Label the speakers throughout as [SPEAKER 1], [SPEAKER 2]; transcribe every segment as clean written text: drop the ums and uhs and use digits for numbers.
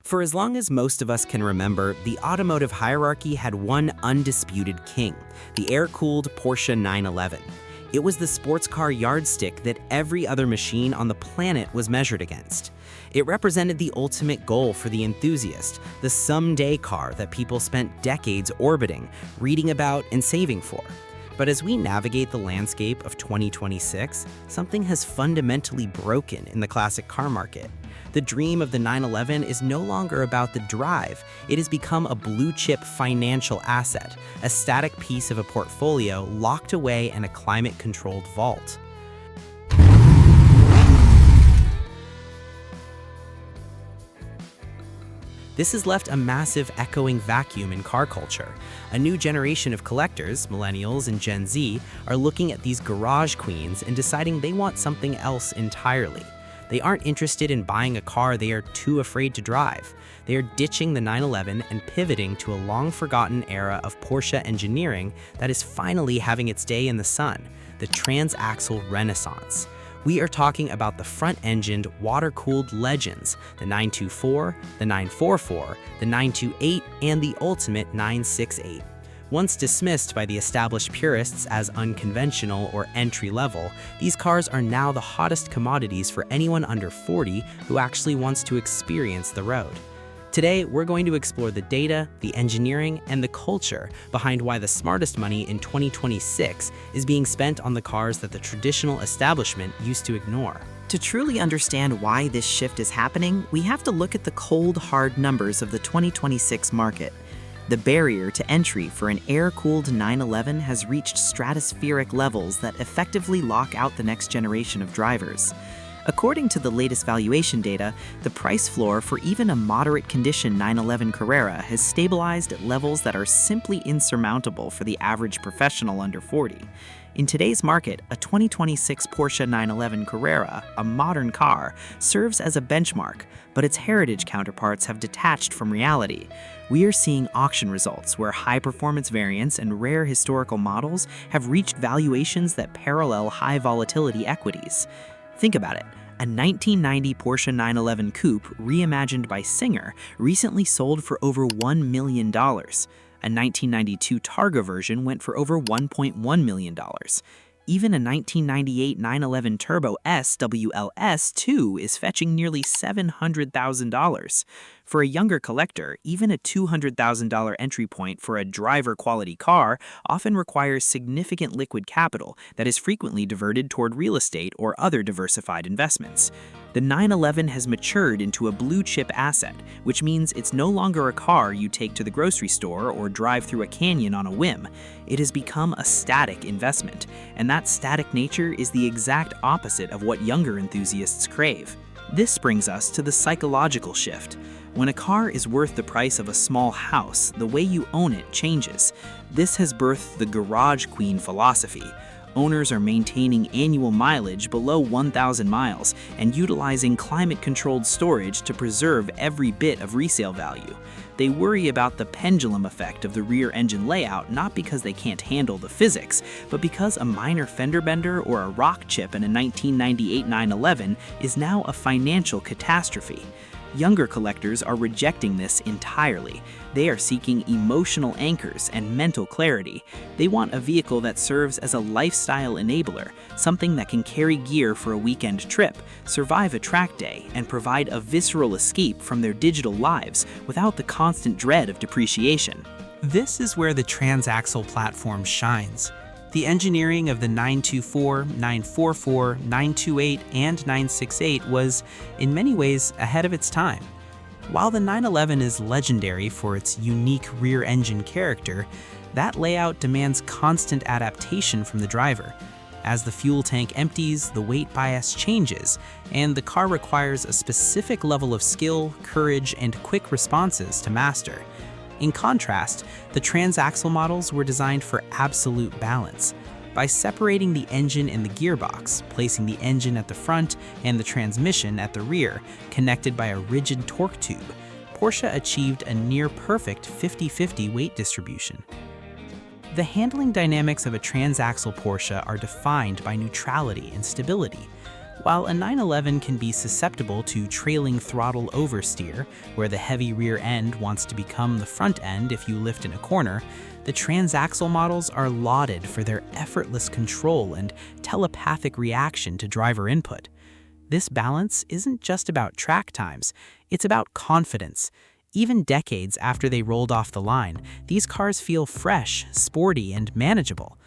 [SPEAKER 1] For as long as most of us can remember, the automotive hierarchy had one undisputed king, the air-cooled Porsche 911. It was the sports car yardstick that every other machine on the planet was measured against. It represented the ultimate goal for the enthusiast, the someday car that people spent decades orbiting, reading about, and saving for. But as we navigate the landscape of 2026, something has fundamentally broken in the classic car market. The dream of the 911 is no longer about the drive. It has become a blue-chip financial asset, a static piece of a portfolio locked away in a climate-controlled vault. This has left a massive echoing vacuum in car culture. A new generation of collectors, Millennials and Gen Z, are looking at these garage queens and deciding they want something else entirely. They aren't interested in buying a car they are too afraid to drive. They are ditching the 911 and pivoting to a long-forgotten era of Porsche engineering that is finally having its day in the sun, the transaxle renaissance. We are talking about the front-engined, water-cooled legends, the 924, the 944, the 928, and the ultimate 968. Once dismissed by the established purists as unconventional or entry-level, these cars are now the hottest commodities for anyone under 40 who actually wants to experience the road. Today, we're going to explore the data, the engineering, and the culture behind why the smartest money in 2026 is being spent on the cars that the traditional establishment used to ignore.
[SPEAKER 2] To truly understand why this shift is happening, we have to look at the cold, hard numbers of the 2026 market. The barrier to entry for an air-cooled 911 has reached stratospheric levels that effectively lock out the next generation of drivers. According to the latest valuation data, the price floor for even a moderate condition 911 Carrera has stabilized at levels that are simply insurmountable for the average professional under 40. In today's market, a 2026 Porsche 911 Carrera, a modern car, serves as a benchmark, but its heritage counterparts have detached from reality. We are seeing auction results where high-performance variants and rare historical models have reached valuations that parallel high-volatility equities. Think about it. A 1990 Porsche 911 Coupe, reimagined by Singer, recently sold for over $1 million. A 1992 Targa version went for over $1.1 million. Even a 1998 911 Turbo S WLS2 is fetching nearly $700,000. For a younger collector, even a $200,000 entry point for a driver-quality car often requires significant liquid capital that is frequently diverted toward real estate or other diversified investments. The 911 has matured into a blue-chip asset, which means it's no longer a car you take to the grocery store or drive through a canyon on a whim. It has become a static investment, and that static nature is the exact opposite of what younger enthusiasts crave. This brings us to the psychological shift. When a car is worth the price of a small house, the way you own it changes. This has birthed the garage queen philosophy. Owners are maintaining annual mileage below 1,000 miles and utilizing climate-controlled storage to preserve every bit of resale value. They worry about the pendulum effect of the rear engine layout not because they can't handle the physics, but because a minor fender bender or a rock chip in a 1998 911 is now a financial catastrophe. Younger collectors are rejecting this entirely. They are seeking emotional anchors and mental clarity. They want a vehicle that serves as a lifestyle enabler, something that can carry gear for a weekend trip, survive a track day, and provide a visceral escape from their digital lives without the constant dread of depreciation.
[SPEAKER 3] This is where the Transaxle platform shines. The engineering of the 924, 944, 928, and 968 was, in many ways, ahead of its time. While the 911 is legendary for its unique rear-engine character, that layout demands constant adaptation from the driver. As the fuel tank empties, the weight bias changes, and the car requires a specific level of skill, courage, and quick responses to master. In contrast, the transaxle models were designed for absolute balance. By separating the engine and the gearbox, placing the engine at the front and the transmission at the rear, connected by a rigid torque tube, Porsche achieved a near-perfect 50-50 weight distribution. The handling dynamics of a transaxle Porsche are defined by neutrality and stability. While a 911 can be susceptible to trailing throttle oversteer, where the heavy rear end wants to become the front end if you lift in a corner, the transaxle models are lauded for their effortless control and telepathic reaction to driver input. This balance isn't just about track times, it's about confidence. Even decades after they rolled off the line, these cars feel fresh, sporty, and manageable.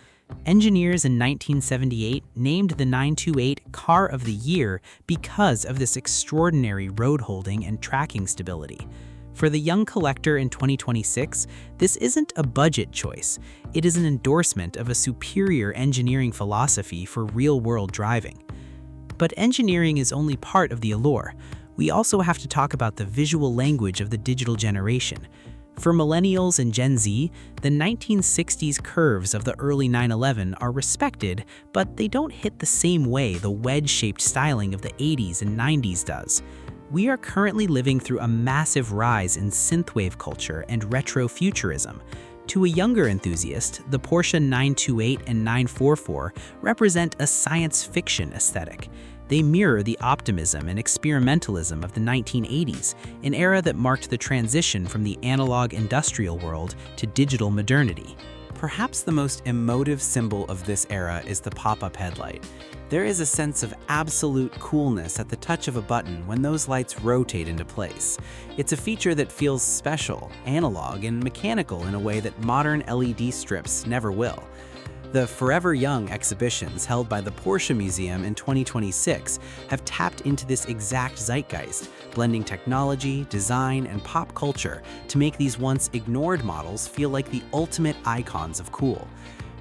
[SPEAKER 3] Engineers in 1978 named the 928 Car of the Year because of this extraordinary road holding and tracking stability. For the young collector in 2026, this isn't a budget choice. It is an endorsement of a superior engineering philosophy for real-world driving. But engineering is only part of the allure. We also have to talk about the visual language of the digital generation. For Millennials and Gen Z, the 1960s curves of the early 911 are respected, but they don't hit the same way the wedge-shaped styling of the 80s and 90s does. We are currently living through a massive rise in synthwave culture and retro-futurism. To a younger enthusiast, the Porsche 928 and 944 represent a science fiction aesthetic. They mirror the optimism and experimentalism of the 1980s, an era that marked the transition from the analog industrial world to digital modernity.
[SPEAKER 1] Perhaps the most emotive symbol of this era is the pop-up headlight. There is a sense of absolute coolness at the touch of a button when those lights rotate into place. It's a feature that feels special, analog, and mechanical in a way that modern LED strips never will. The Forever Young exhibitions held by the Porsche Museum in 2026 have tapped into this exact zeitgeist, blending technology, design, and pop culture to make these once ignored models feel like the ultimate icons of cool.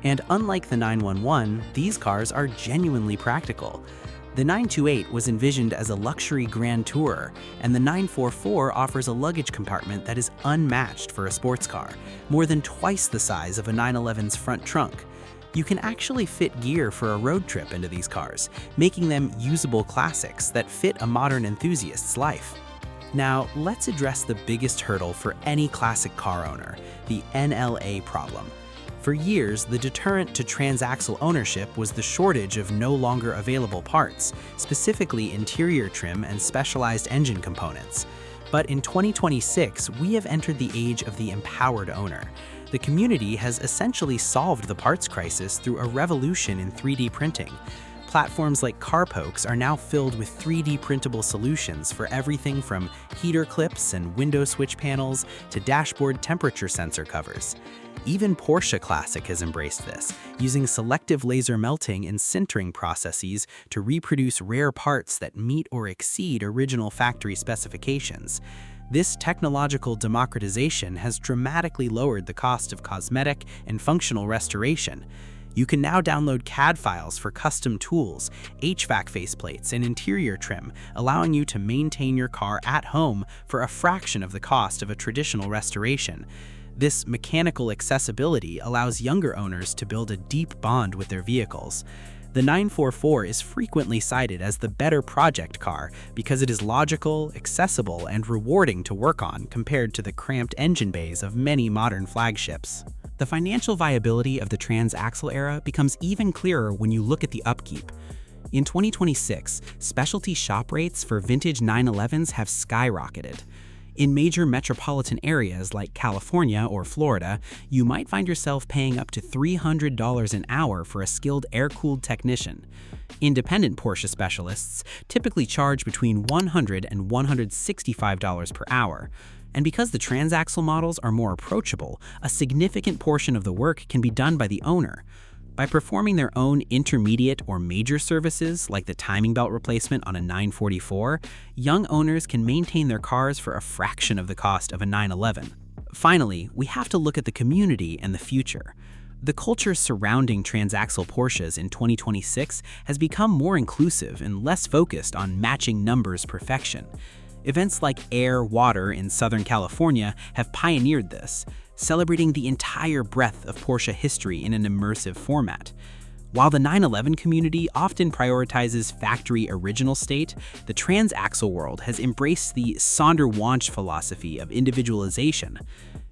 [SPEAKER 1] And unlike the 911, these cars are genuinely practical. The 928 was envisioned as a luxury grand tourer, and the 944 offers a luggage compartment that is unmatched for a sports car, more than twice the size of a 911's front trunk. You can actually fit gear for a road trip into these cars, making them usable classics that fit a modern enthusiast's life. Now, let's address the biggest hurdle for any classic car owner, the NLA problem. For years, the deterrent to transaxle ownership was the shortage of no longer available parts, specifically interior trim and specialized engine components. But in 2026, we have entered the age of the empowered owner. The community has essentially solved the parts crisis through a revolution in 3D printing. Platforms like CarPokes are now filled with 3D printable solutions for everything from heater clips and window switch panels to dashboard temperature sensor covers. Even Porsche Classic has embraced this, using selective laser melting and sintering processes to reproduce rare parts that meet or exceed original factory specifications. This technological democratization has dramatically lowered the cost of cosmetic and functional restoration. You can now download CAD files for custom tools, HVAC faceplates, and interior trim, allowing you to maintain your car at home for a fraction of the cost of a traditional restoration. This mechanical accessibility allows younger owners to build a deep bond with their vehicles. The 944 is frequently cited as the better project car because it is logical, accessible, and rewarding to work on compared to the cramped engine bays of many modern flagships.
[SPEAKER 3] The financial viability of the Transaxle Era becomes even clearer when you look at the upkeep. In 2026, specialty shop rates for vintage 911s have skyrocketed. In major metropolitan areas like California or Florida, you might find yourself paying up to $300 an hour for a skilled air-cooled technician. Independent Porsche specialists typically charge between $100 and $165 per hour. And because the transaxle models are more approachable, a significant portion of the work can be done by the owner. By performing their own intermediate or major services, like the timing belt replacement on a 944, young owners can maintain their cars for a fraction of the cost of a 911. Finally, we have to look at the community and the future. The culture surrounding transaxle Porsches in 2026 has become more inclusive and less focused on matching numbers perfection. Events like Air Water in Southern California have pioneered this, celebrating the entire breadth of Porsche history in an immersive format.
[SPEAKER 1] While the 911 community often prioritizes factory original state, the transaxle world has embraced the Sonderwunsch philosophy of individualization.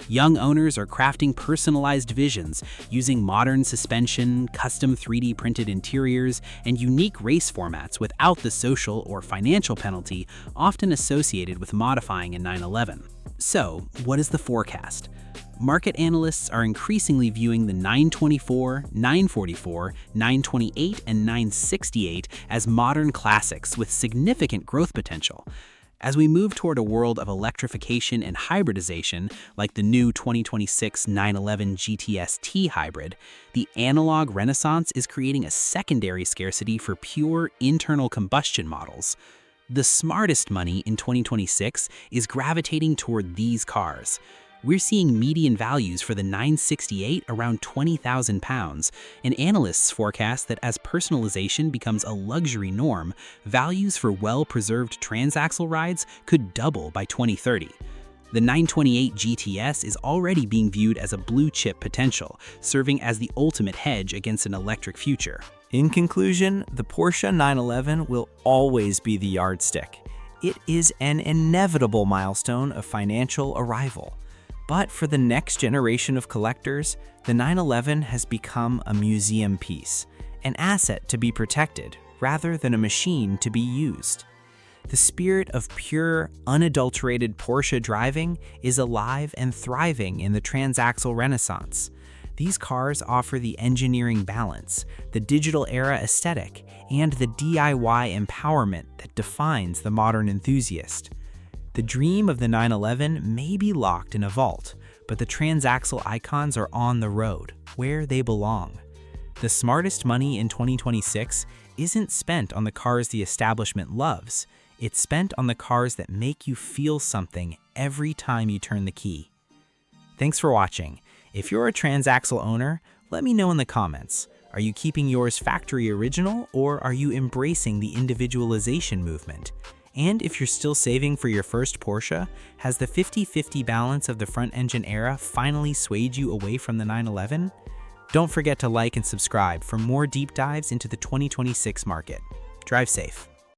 [SPEAKER 1] Young owners are crafting personalized visions using modern suspension, custom 3D printed interiors, and unique race formats without the social or financial penalty often associated with modifying a 911. So, what is the forecast? Market analysts are increasingly viewing the 924, 944, 928, and 968 as modern classics with significant growth potential. As we move toward a world of electrification and hybridization, like the new 2026 911 GTS-T hybrid, the analog renaissance is creating a secondary scarcity for pure internal combustion models. The smartest money in 2026 is gravitating toward these cars. We're seeing median values for the 968 around £20,000, and analysts forecast that as personalization becomes a luxury norm, values for well-preserved transaxle rides could double by 2030. The 928 GTS is already being viewed as a blue-chip potential, serving as the ultimate hedge against an electric future.
[SPEAKER 4] In conclusion, the Porsche 911 will always be the yardstick. It is an inevitable milestone of financial arrival. But for the next generation of collectors, the 911 has become a museum piece, an asset to be protected rather than a machine to be used. The spirit of pure, unadulterated Porsche driving is alive and thriving in the transaxle renaissance. These cars offer the engineering balance, the digital era aesthetic, and the DIY empowerment that defines the modern enthusiast. The dream of the 911 may be locked in a vault, but the transaxle icons are on the road, where they belong. The smartest money in 2026 isn't spent on the cars the establishment loves, it's spent on the cars that make you feel something every time you turn the key. Thanks for watching. If you're a transaxle owner, let me know in the comments. Are you keeping yours factory original, or are you embracing the individualization movement? And if you're still saving for your first Porsche, has the 50-50 balance of the front-engine era finally swayed you away from the 911? Don't forget to like and subscribe for more deep dives into the 2026 market. Drive safe.